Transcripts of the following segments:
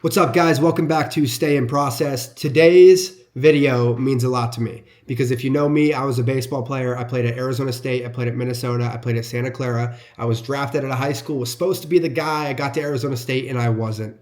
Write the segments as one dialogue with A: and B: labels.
A: What's up, guys? Welcome back to Stay in Process. Today's video means a lot to me because if you know me, I was a baseball player. I played at Arizona State. I played at Minnesota. I played at Santa Clara. I was drafted at a high school, was supposed to be the guy. I got to Arizona State and I wasn't.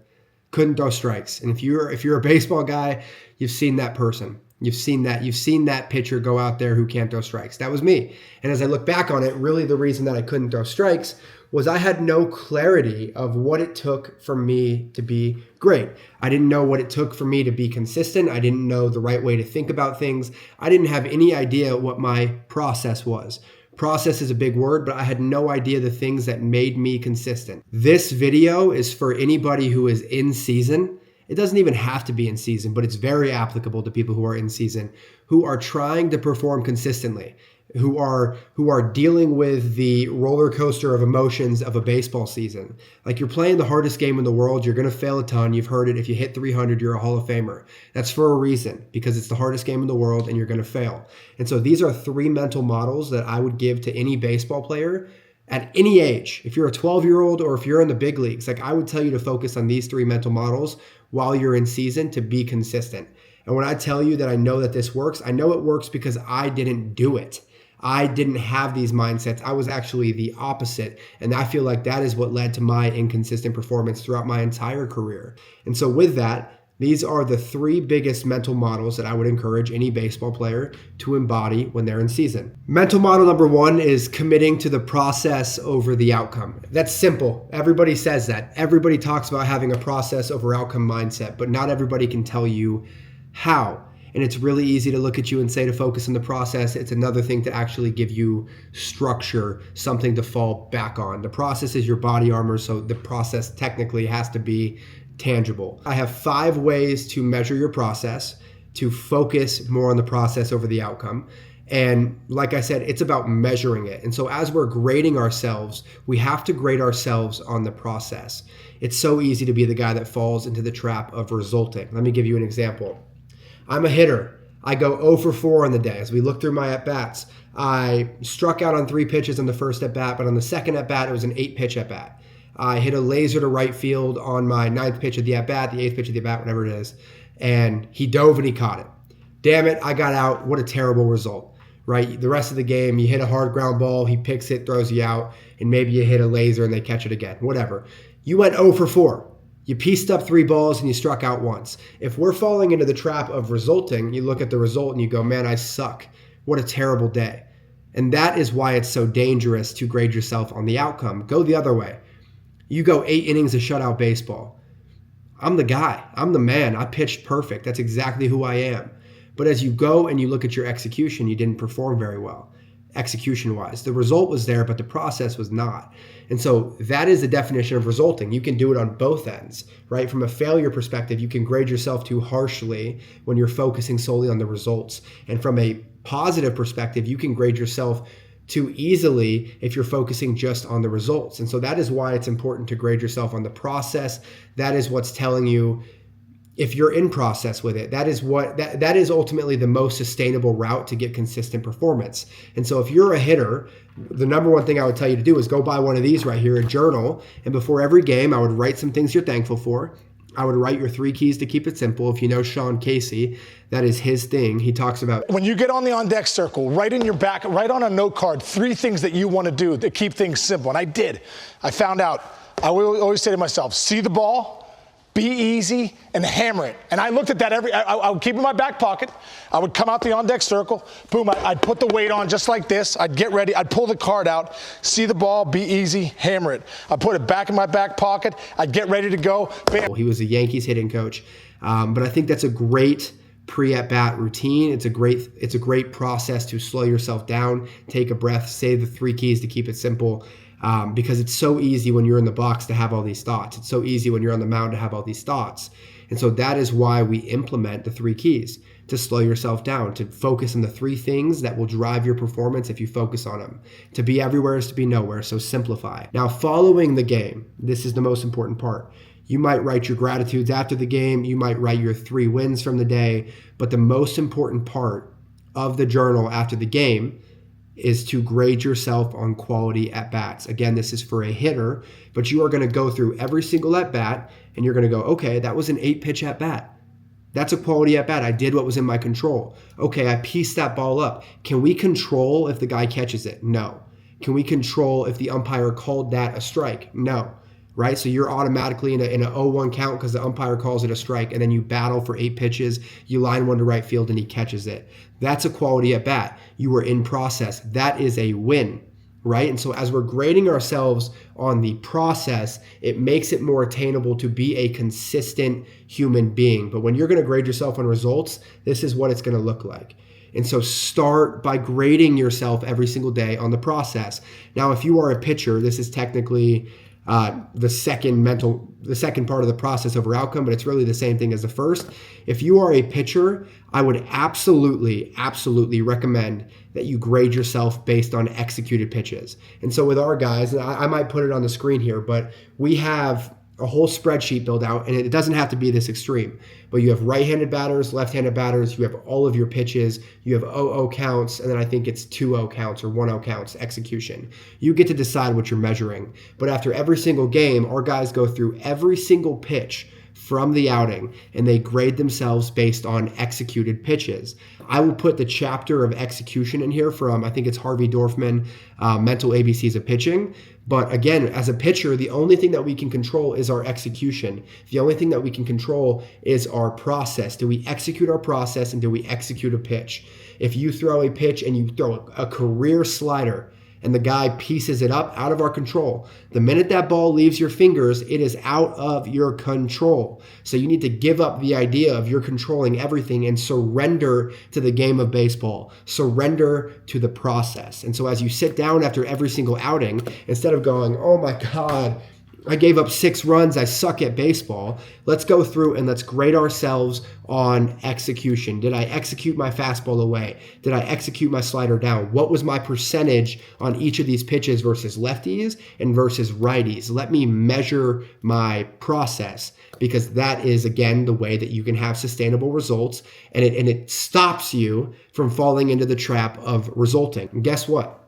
A: Couldn't throw strikes. And if you're a baseball guy, you've seen that person. You've seen that pitcher go out there who can't throw strikes. That was me. And as I look back on it, really the reason that I couldn't throw strikes was I had no clarity of what it took for me to be great. I didn't know what it took for me to be consistent. I didn't know the right way to think about things. I didn't have any idea what my process was. Process is a big word, but I had no idea the things that made me consistent. This video is for anybody who is in season. It doesn't even have to be in season, but it's very applicable to people who are in season, who are trying to perform consistently, who are dealing with the roller coaster of emotions of a baseball season. Like, you're playing the hardest game in the world. You're going to fail a ton. You've heard it. If you hit 300, you're a Hall of Famer. That's for a reason, because it's the hardest game in the world and you're going to fail. And so these are 3 mental models that I would give to any baseball player at any age. If you're a 12-year-old or if you're in the big leagues, like, I would tell you to focus on these 3 mental models while you're in season to be consistent. And when I tell you that I know that this works, I know it works because I didn't do it. I didn't have these mindsets. I was actually the opposite. And I feel like that is what led to my inconsistent performance throughout my entire career. And so with that, these are the 3 biggest mental models that I would encourage any baseball player to embody when they're in season. Mental model number 1 is committing to the process over the outcome. That's simple. Everybody says that. Everybody talks about having a process over outcome mindset, but not everybody can tell you how. And it's really easy to look at you and say to focus on the process. It's another thing to actually give you structure, something to fall back on. The process is your body armor, so the process technically has to be tangible. I have 5 ways to measure your process, to focus more on the process over the outcome. And like I said, it's about measuring it. And so as we're grading ourselves, we have to grade ourselves on the process. It's so easy to be the guy that falls into the trap of resulting. Let me give you an example. I'm a hitter. I go 0 for 4 on the day. As we look through my at-bats, I struck out on 3 pitches on the first at-bat, but on the second at-bat, it was an 8-pitch at-bat. I hit a laser to right field on my 9th pitch of the at-bat, the 8th pitch of the at-bat, whatever it is, and he dove and he caught it. Damn it, I got out. What a terrible result, right? The rest of the game, you hit a hard ground ball, he picks it, throws you out, and maybe you hit a laser and they catch it again, whatever. You went 0 for 4. You pieced up 3 balls and you struck out once. If we're falling into the trap of resulting, you look at the result and you go, man, I suck. What a terrible day. And that is why it's so dangerous to grade yourself on the outcome. Go the other way. You go 8 innings of shutout baseball. I'm the guy. I'm the man. I pitched perfect. That's exactly who I am. But as you go and you look at your execution, you didn't perform very well. Execution-wise. The result was there, but the process was not. And so that is the definition of resulting. You can do it on both ends, right? From a failure perspective, you can grade yourself too harshly when you're focusing solely on the results. And from a positive perspective, you can grade yourself too easily if you're focusing just on the results. And so that is why it's important to grade yourself on the process. That is what's telling you if you're in process with it. That is ultimately the most sustainable route to get consistent performance. And so if you're a hitter, the number 1 thing I would tell you to do is go buy one of these right here, a journal. And before every game, I would write some things you're thankful for. I would write your 3 keys to keep it simple. If you know Sean Casey, that is his thing. He talks about,
B: when you get on the on-deck circle, write in your back, write on a note card 3 things that you want to do to keep things simple. And I did. I found out. I will always say to myself, see the ball, be easy, and hammer it. And I looked at that I would keep it in my back pocket. I would come out the on-deck circle. Boom, I'd put the weight on just like this. I'd get ready. I'd pull the card out, see the ball, be easy, hammer it. I'd put it back in my back pocket. I'd get ready to go. Bam.
A: He was a Yankees hitting coach. But I think that's a great pre-at-bat routine. It's a great process to slow yourself down, take a breath, say the 3 keys to keep it simple. Because it's so easy when you're in the box to have all these thoughts. It's so easy when you're on the mound to have all these thoughts. And so that is why we implement the 3 keys, to slow yourself down, to focus on the 3 things that will drive your performance if you focus on them. To be everywhere is to be nowhere, so simplify. Now, following the game, this is the most important part. You might write your gratitudes after the game. You might write your 3 wins from the day. But the most important part of the journal after the game is to grade yourself on quality at bats. Again, this is for a hitter, but you are going to go through every single at bat and you're going to go, okay, that was an 8-pitch at bat. That's a quality at bat. I did what was in my control. Okay, I pieced that ball up. Can we control if the guy catches it? No. Can we control if the umpire called that a strike? No. Right? So you're automatically in a 0-1 count because the umpire calls it a strike, and then you battle for 8 pitches, you line one to right field, and he catches it. That's a quality at bat. You were in process. That is a win, right? And so as we're grading ourselves on the process, it makes it more attainable to be a consistent human being. But when you're going to grade yourself on results, this is what it's going to look like. And so start by grading yourself every single day on the process. Now, if you are a pitcher, this is technically the second part of the process over outcome, but it's really the same thing as the first. If you are a pitcher, I would absolutely recommend that you grade yourself based on executed pitches. And so with our guys, and I might put it on the screen here, but we have a whole spreadsheet built out, and it doesn't have to be this extreme, but you have right-handed batters, left-handed batters, you have all of your pitches, you have 0-0 counts, and then I think it's 2-0 counts or 1-0 counts execution. You get to decide what you're measuring. But after every single game, our guys go through every single pitch from the outing, and they grade themselves based on executed pitches. I will put the chapter of execution in here from, I think it's Harvey Dorfman, Mental ABCs of Pitching. But again, as a pitcher, the only thing that we can control is our execution. The only thing that we can control is our process. Do we execute our process, and do we execute a pitch? If you throw a pitch and you throw a career slider, and the guy pieces it up, out of our control. The minute that ball leaves your fingers, it is out of your control. So you need to give up the idea of you're controlling everything and surrender to the game of baseball. Surrender to the process. And so as you sit down after every single outing, instead of going, oh my God, I gave up 6 runs, I suck at baseball. Let's go through and let's grade ourselves on execution. Did I execute my fastball away? Did I execute my slider down? What was my percentage on each of these pitches versus lefties and versus righties? Let me measure my process, because that is, again, the way that you can have sustainable results, and it stops you from falling into the trap of resulting. And guess what?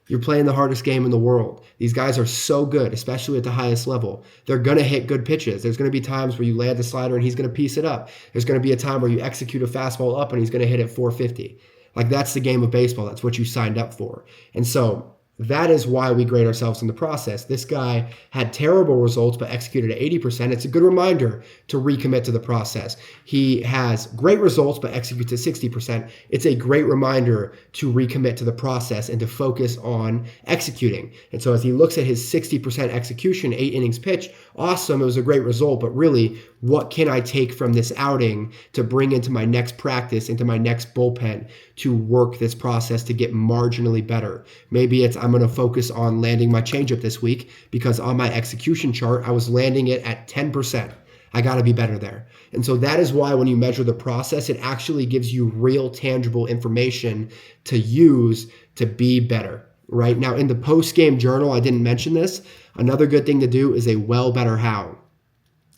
A: You're playing the hardest game in the world. These guys are so good, especially at the highest level. They're going to hit good pitches. There's going to be times where you land the slider and he's going to piece it up. There's going to be a time where you execute a fastball up and he's going to hit it 450. Like, that's the game of baseball. That's what you signed up for. And so that is why we grade ourselves in the process. This guy had terrible results but executed at 80%. It's a good reminder to recommit to the process. He has great results but executes at 60%. It's a great reminder to recommit to the process and to focus on executing. And so as he looks at his 60% execution, 8 innings pitched, awesome, it was a great result, but really, what can I take from this outing to bring into my next practice, into my next bullpen, to work this process to get marginally better? Maybe it's I'm going to focus on landing my changeup this week because on my execution chart, I was landing it at 10%. I got to be better there. And so that is why when you measure the process, it actually gives you real tangible information to use to be better. Right now, in the post-game journal, I didn't mention this. Another good thing to do is a well, better, how.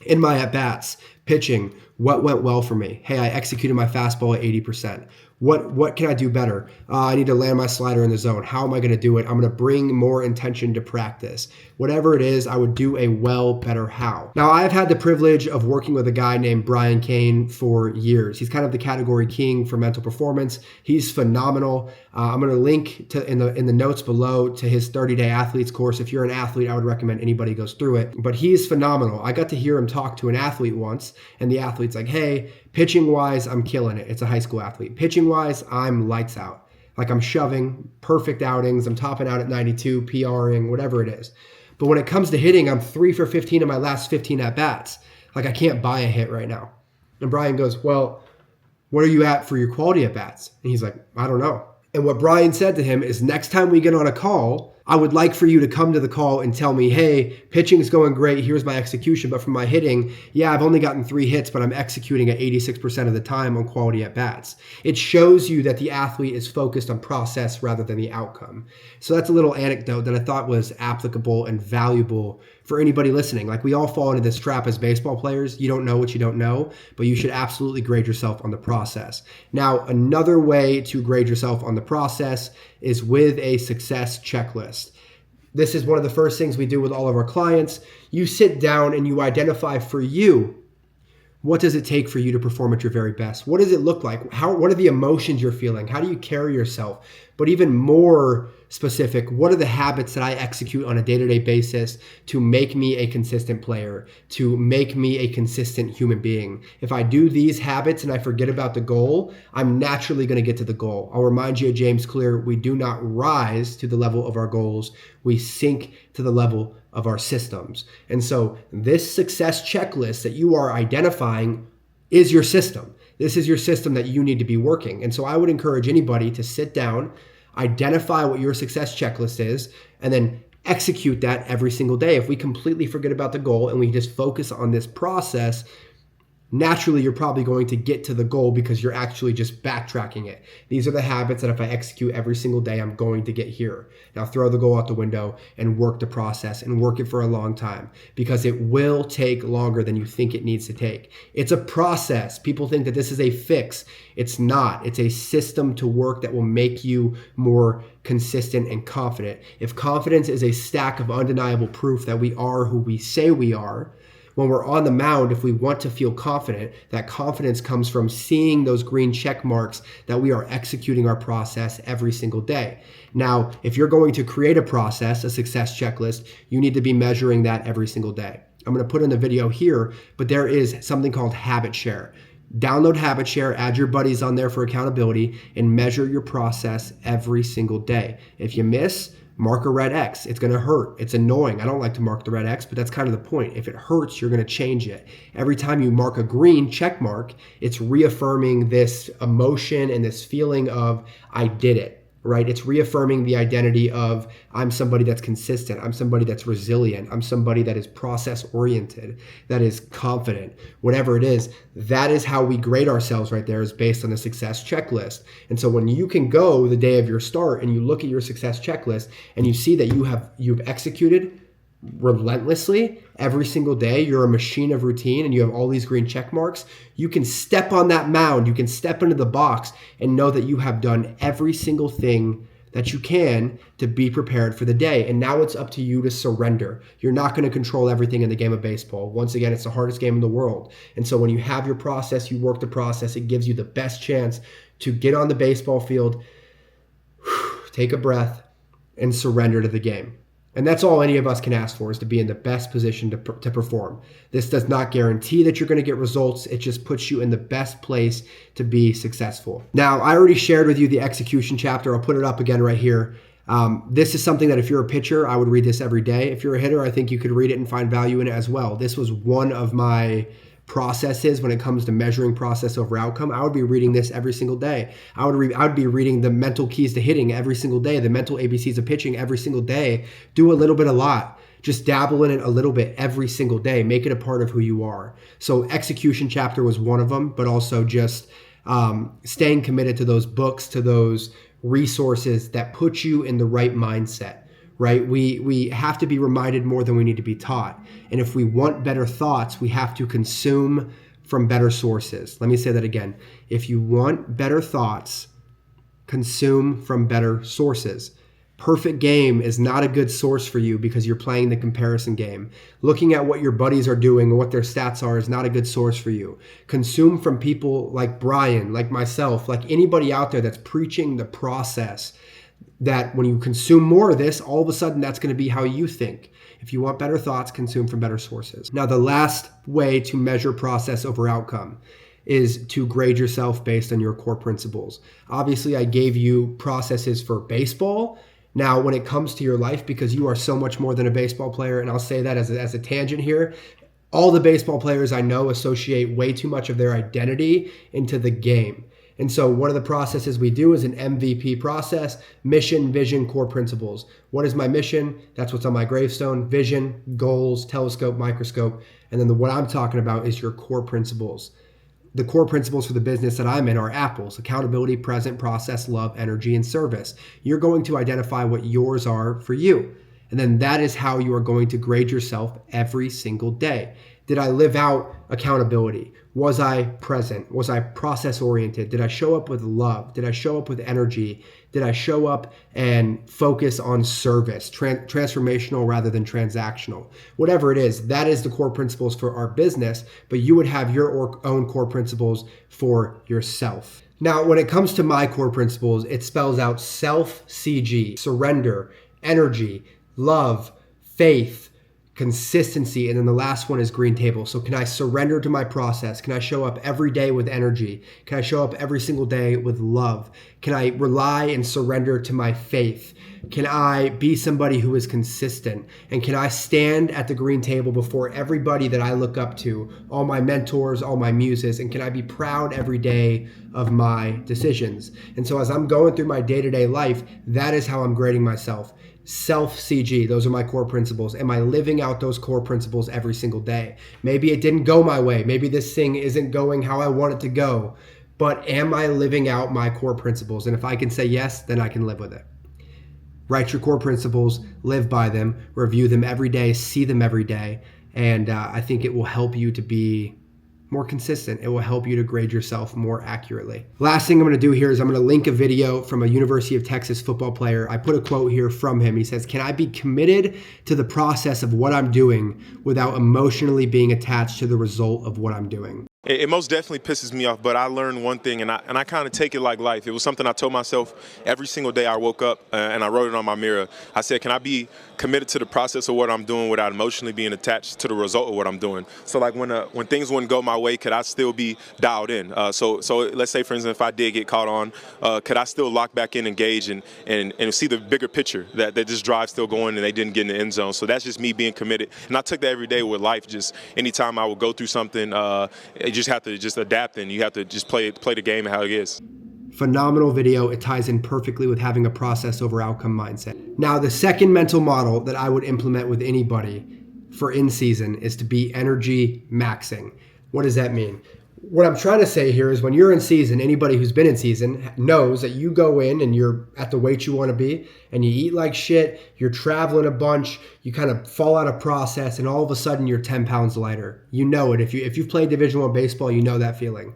A: In my at-bats, pitching, what went well for me? Hey, I executed my fastball at 80%. What can I do better? I need to land my slider in the zone. How am I going to do it? I'm going to bring more intention to practice. Whatever it is, I would do a well, better, how. Now, I've had the privilege of working with a guy named Cain for years. He's kind of the category king for mental performance. He's phenomenal. I'm going to link to in the notes below to his 30-day athletes course. If you're an athlete, I would recommend anybody goes through it. But he's phenomenal. I got to hear him talk to an athlete once, and the athlete's like, hey, pitching-wise, I'm killing it. It's a high school athlete. Pitching-wise, I'm lights out. Like, I'm shoving perfect outings. I'm topping out at 92, PRing, whatever it is. But when it comes to hitting, I'm 3 for 15 in my last 15 at-bats. Like, I can't buy a hit right now. And Brian goes, well, what are you at for your quality at-bats? And he's like, I don't know. And what Brian said to him is, next time we get on a call, I would like for you to come to the call and tell me, hey, pitching is going great. Here's my execution. But for my hitting, yeah, I've only gotten 3 hits, but I'm executing at 86% of the time on quality at bats. It shows you that the athlete is focused on process rather than the outcome. So that's a little anecdote that I thought was applicable and valuable for anybody listening. Like, we all fall into this trap as baseball players. You don't know what you don't know, but you should absolutely grade yourself on the process. Now, another way to grade yourself on the process is with a success checklist. This is one of the first things we do with all of our clients. You sit down and you identify for you, what does it take for you to perform at your very best? What does it look like? What are the emotions you're feeling? How do you carry yourself? But even more specific, what are the habits that I execute on a day-to-day basis to make me a consistent player, to make me a consistent human being? If I do these habits and I forget about the goal, I'm naturally going to get to the goal. I'll remind you of James Clear, we do not rise to the level of our goals, we sink to the level of our systems. And so this success checklist that you are identifying is your system. This is your system that you need to be working. And so I would encourage anybody to sit down, identify what your success checklist is, and then execute that every single day. If we completely forget about the goal and we just focus on this process, naturally you're probably going to get to the goal because you're actually just backtracking it. These are the habits that if I execute every single day, I'm going to get here. Now throw the goal out the window and work the process and work it for a long time, because it will take longer than you think it needs to take. It's a process. People think that this is a fix. It's not. It's a system to work that will make you more consistent and confident. If confidence is a stack of undeniable proof that we are who we say we are, when we're on the mound, if we want to feel confident, that confidence comes from seeing those green check marks that we are executing our process every single day. Now, if you're going to create a process, a success checklist, you need to be measuring that every single day. I'm going to put in the video here, but there is something called Habit Share. Download Habit Share, add your buddies on there for accountability, and measure your process every single day. If you miss, mark a red X. It's going to hurt. It's annoying. I don't like to mark the red X, but that's kind of the point. If it hurts, you're going to change it. Every time you mark a green check mark, it's reaffirming this emotion and this feeling of I did it, right? It's reaffirming the identity of I'm somebody that's consistent. I'm somebody that's resilient. I'm somebody that is process oriented, that is confident, whatever it is. That is how we grade ourselves right there, is based on the success checklist. And so when you can go the day of your start and you look at your success checklist and you see that you've executed relentlessly every single day, you're a machine of routine and you have all these green check marks, you can step on that mound, you can step into the box and know that you have done every single thing that you can to be prepared for the day. And now it's up to you to surrender. You're not going to control everything in the game of baseball. Once again, it's the hardest game in the world. And so when you have your process, you work the process, it gives you the best chance to get on the baseball field, take a breath, and surrender to the game. And that's all any of us can ask for, is to be in the best position to perform. This does not guarantee that you're going to get results. It just puts you in the best place to be successful. Now, I already shared with you the execution chapter. I'll put it up again right here. This is something that if you're a pitcher, I would read this every day. If you're a hitter, I think you could read it and find value in it as well. This was one of my processes when it comes to measuring process over outcome. I would be reading this every single day. I would be reading the mental keys to hitting every single day, the mental ABCs of pitching every single day. Do a little bit, a lot. Just dabble in it a little bit every single day. Make it a part of who you are. So execution chapter was one of them, but also just staying committed to those books, to those resources that put you in the right mindset. Right? We have to be reminded more than we need to be taught. And if we want better thoughts, we have to consume from better sources. Let me say that again. If you want better thoughts, consume from better sources. Perfect game is not a good source for you because you're playing the comparison game. Looking at what your buddies are doing and what their stats are is not a good source for you. Consume from people like Brian, like myself, like anybody out there that's preaching the process, that when you consume more of this, all of a sudden that's going to be how you think. If you want better thoughts, consume from better sources. Now, the last way to measure process over outcome is to grade yourself based on your core principles. Obviously, I gave you processes for baseball. Now, when it comes to your life, because you are so much more than a baseball player, and I'll say that as a tangent here, all the baseball players I know associate way too much of their identity into the game. And so one of the processes we do is an MVP process: mission, vision, core principles. What is my mission? That's what's on my gravestone. Vision, goals, telescope, microscope. And then what I'm talking about is your core principles. The core principles for the business that I'm in are apples: accountability, present, process, love, energy, and service. You're going to identify what yours are for you. And then that is how you are going to grade yourself every single day. Did I live out accountability? Was I present? Was I process oriented? Did I show up with love? Did I show up with energy? Did I show up and focus on service, transformational rather than transactional? Whatever it is, that is the core principles for our business, but you would have your own core principles for yourself. Now, when it comes to my core principles, it spells out self-CG, surrender, energy, love, faith, consistency, and then the last one is green table. So can I surrender to my process? Can I show up every day with energy? Can I show up every single day with love? Can I rely and surrender to my faith? Can I be somebody who is consistent? And can I stand at the green table before everybody that I look up to, all my mentors, all my muses, and can I be proud every day of my decisions? And so as I'm going through my day-to-day life, that is how I'm grading myself. Self-CG, those are my core principles. Am I living out those core principles every single day? Maybe it didn't go my way. Maybe this thing isn't going how I want it to go. But am I living out my core principles? And if I can say yes, then I can live with it. Write your core principles, live by them, review them every day, see them every day. And I think it will help you to be more consistent. It will help you to grade yourself more accurately. Last thing I'm going to do here is I'm going to link a video from a University of Texas football player. I put a quote here from him. He says, "Can I be committed to the process of what I'm doing without emotionally being attached to the result of what I'm doing?"
C: It most definitely pisses me off, but I learned one thing, and I kind of take it like life. It was something I told myself every single day I woke up, and I wrote it on my mirror. I said, can I be committed to the process of what I'm doing without emotionally being attached to the result of what I'm doing? So like when things wouldn't go my way, could I still be dialed in? So let's say, for instance, if I did get caught on, could I still lock back in, engage, and see the bigger picture, that this drive's still going and they didn't get in the end zone. So that's just me being committed. And I took that every day with life. Just anytime I would go through something, you just have to just adapt, and you have to just play the game how it is.
A: Phenomenal video. It ties in perfectly with having a process over outcome mindset. Now, the second mental model that I would implement with anybody for in season is to be energy maxing. What does that mean? What I'm trying to say here is when you're in season, anybody who's been in season knows that you go in and you're at the weight you want to be and you eat like shit, you're traveling a bunch, you kind of fall out of process, and all of a sudden you're 10 pounds lighter. You know it. If you've played Division I baseball, you know that feeling.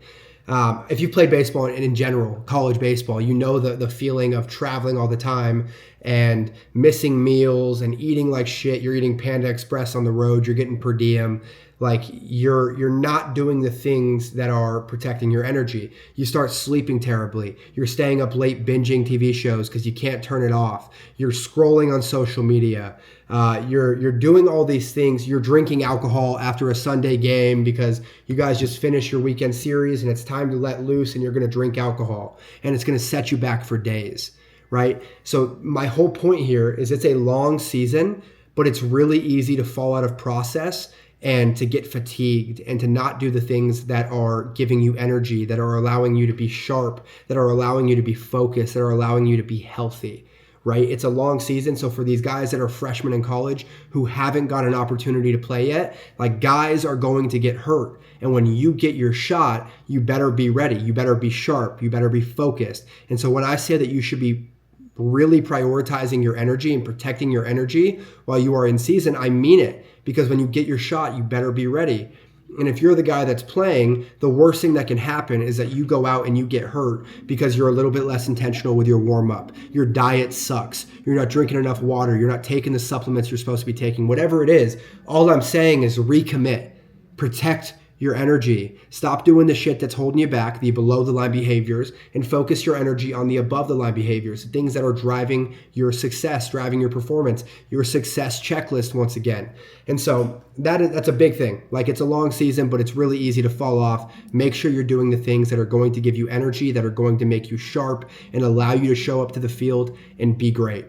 A: If you've played baseball and in general, college baseball, you know the feeling of traveling all the time and missing meals and eating like shit. You're eating Panda Express on the road. You're getting per diem. Like you're not doing the things that are protecting your energy. You start sleeping terribly. You're staying up late binging TV shows because you can't turn it off. You're scrolling on social media. You're doing all these things. You're drinking alcohol after a Sunday game because you guys just finished your weekend series and it's time to let loose, and you're going to drink alcohol, and it's going to set you back for days, right? So my whole point here is it's a long season, but it's really easy to fall out of process and to get fatigued and to not do the things that are giving you energy, that are allowing you to be sharp, that are allowing you to be focused, that are allowing you to be healthy, right? It's a long season. So for these guys that are freshmen in college who haven't got an opportunity to play yet, like guys are going to get hurt. And when you get your shot, you better be ready. You better be sharp. You better be focused. And so when I say that you should be really prioritizing your energy and protecting your energy while you are in season, I mean it. Because when you get your shot, you better be ready. And if you're the guy that's playing, the worst thing that can happen is that you go out and you get hurt because you're a little bit less intentional with your warm-up. Your diet sucks. You're not drinking enough water. You're not taking the supplements you're supposed to be taking. Whatever it is, all I'm saying is recommit. Protect your energy. Stop doing the shit that's holding you back, the below the line behaviors, and focus your energy on the above the line behaviors, the things that are driving your success, driving your performance, your success checklist once again. And so that's a big thing. Like, it's a long season, but it's really easy to fall off. Make sure you're doing the things that are going to give you energy, that are going to make you sharp and allow you to show up to the field and be great.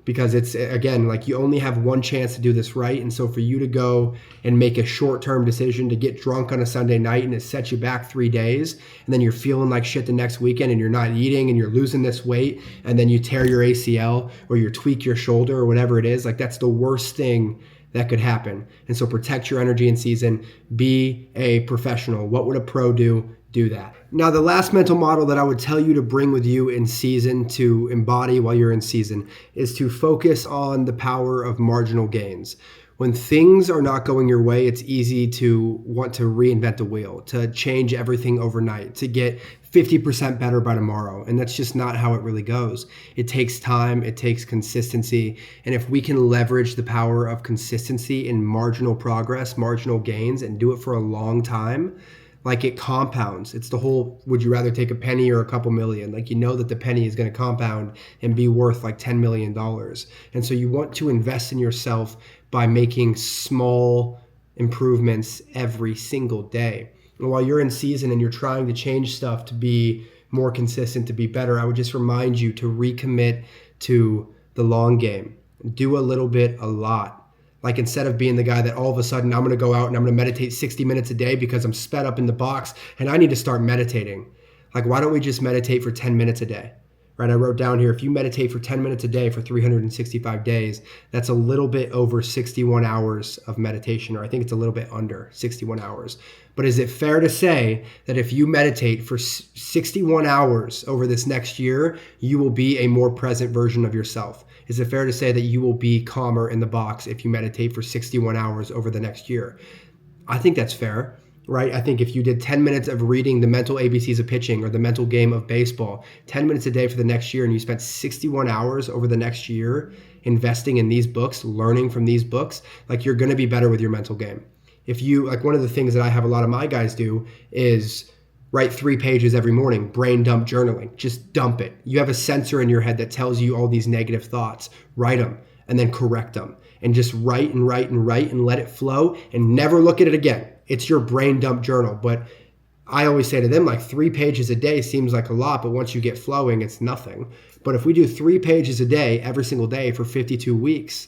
A: Because it's, again, like you only have one chance to do this right. And so for you to go and make a short-term decision to get drunk on a Sunday night and it sets you back 3 days, and then you're feeling like shit the next weekend and you're not eating and you're losing this weight, and then you tear your ACL or you tweak your shoulder or whatever it is, like that's the worst thing that could happen. And so protect your energy in season. Be a professional. What would a pro do? Do that. Now, the last mental model that I would tell you to bring with you in season to embody while you're in season is to focus on the power of marginal gains. When things are not going your way, it's easy to want to reinvent the wheel, to change everything overnight, to get 50% better by tomorrow. And that's just not how it really goes. It takes time, it takes consistency. And if we can leverage the power of consistency in marginal progress, marginal gains, and do it for a long time, like it compounds. It's the whole, would you rather take a penny or a couple million? Like, you know that the penny is going to compound and be worth like $10 million. And so you want to invest in yourself by making small improvements every single day. And while you're in season and you're trying to change stuff to be more consistent, to be better, I would just remind you to recommit to the long game. Do a little bit, a lot. Like, instead of being the guy that all of a sudden I'm going to go out and I'm going to meditate 60 minutes a day because I'm sped up in the box and I need to start meditating. Like, why don't we just meditate for 10 minutes a day? Right? I wrote down here, if you meditate for 10 minutes a day for 365 days, that's a little bit over 61 hours of meditation, or I think it's a little bit under 61 hours. But is it fair to say that if you meditate for 61 hours over this next year, you will be a more present version of yourself? Is it fair to say that you will be calmer in the box if you meditate for 61 hours over the next year? I think that's fair, right? I think if you did 10 minutes of reading the mental ABCs of pitching or the mental game of baseball, 10 minutes a day for the next year, and you spent 61 hours over the next year investing in these books, learning from these books, like, you're going to be better with your mental game. If you, like, one of the things that I have a lot of my guys do is write 3 pages every morning, brain dump journaling. Just dump it. You have a sensor in your head that tells you all these negative thoughts. Write them and then correct them. And just write and write and write and let it flow and never look at it again. It's your brain dump journal. But I always say to them, like, 3 pages a day seems like a lot, but once you get flowing, it's nothing. But if we do 3 pages a day every single day for 52 weeks,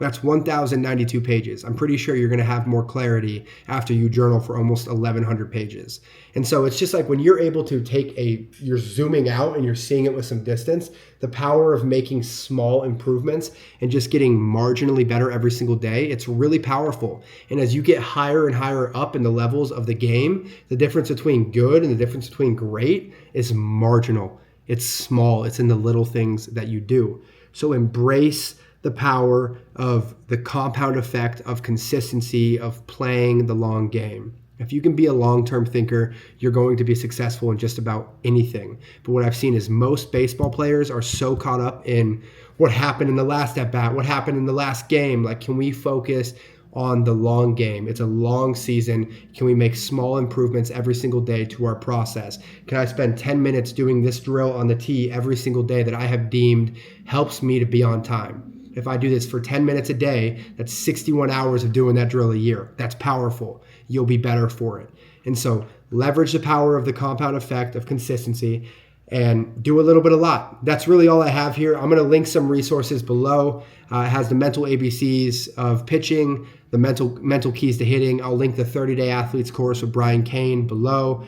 A: that's 1,092 pages. I'm pretty sure you're going to have more clarity after you journal for almost 1,100 pages. And so it's just like, when you're able to you're zooming out and you're seeing it with some distance, the power of making small improvements and just getting marginally better every single day, it's really powerful. And as you get higher and higher up in the levels of the game, the difference between good and the difference between great is marginal. It's small. It's in the little things that you do. So embrace the power of the compound effect of consistency, of playing the long game. If you can be a long-term thinker, you're going to be successful in just about anything. But what I've seen is most baseball players are so caught up in what happened in the last at-bat, what happened in the last game. Like, can we focus on the long game? It's a long season. Can we make small improvements every single day to our process? Can I spend 10 minutes doing this drill on the tee every single day that I have deemed helps me to be on time? If I do this for 10 minutes a day, that's 61 hours of doing that drill a year. That's powerful. You'll be better for it. And so leverage the power of the compound effect of consistency and do a little bit, a lot. That's really all I have here. I'm going to link some resources below. It has the mental ABCs of pitching, the mental keys to hitting. I'll link the 30-day athletes course with Cain below.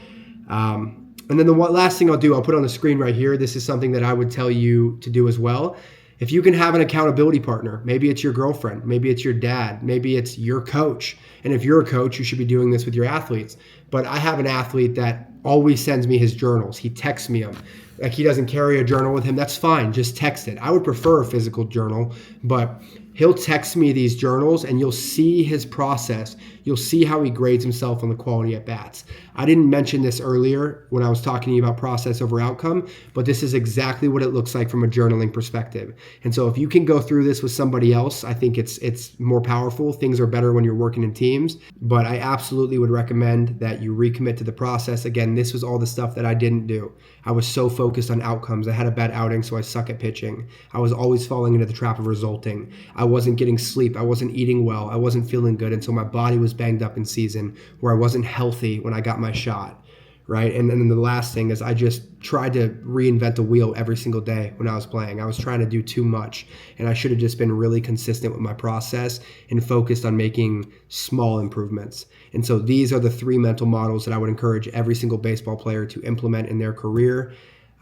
A: And then the last thing I'll do, I'll put on the screen right here. This is something that I would tell you to do as well. If you can have an accountability partner, maybe it's your girlfriend, maybe it's your dad, maybe it's your coach. And if you're a coach, you should be doing this with your athletes. But I have an athlete that always sends me his journals. He texts me them. Like, he doesn't carry a journal with him. That's fine. Just text it. I would prefer a physical journal, but he'll text me these journals and you'll see his process. You'll see how he grades himself on the quality at bats. I didn't mention this earlier when I was talking to you about process over outcome, but this is exactly what it looks like from a journaling perspective. And so if you can go through this with somebody else, I think it's more powerful. Things are better when you're working in teams, but I absolutely would recommend that you recommit to the process. Again, this was all the stuff that I didn't do. I was so focused on outcomes. I had a bad outing, so I suck at pitching. I was always falling into the trap of resulting. I wasn't getting sleep. I wasn't eating well. I wasn't feeling good. And so my body was banged up in season, where I wasn't healthy when I got my shot, right? And then the last thing is I just tried to reinvent the wheel every single day when I was playing. I was trying to do too much, and I should have just been really consistent with my process and focused on making small improvements. And so these are the 3 mental models that I would encourage every single baseball player to implement in their career.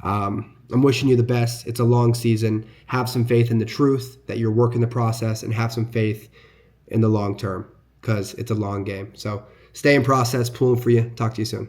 A: I'm wishing you the best. It's a long season. Have some faith in the truth that you're working the process, and have some faith in the long term because it's a long game. So stay in process, pulling for you. Talk to you soon.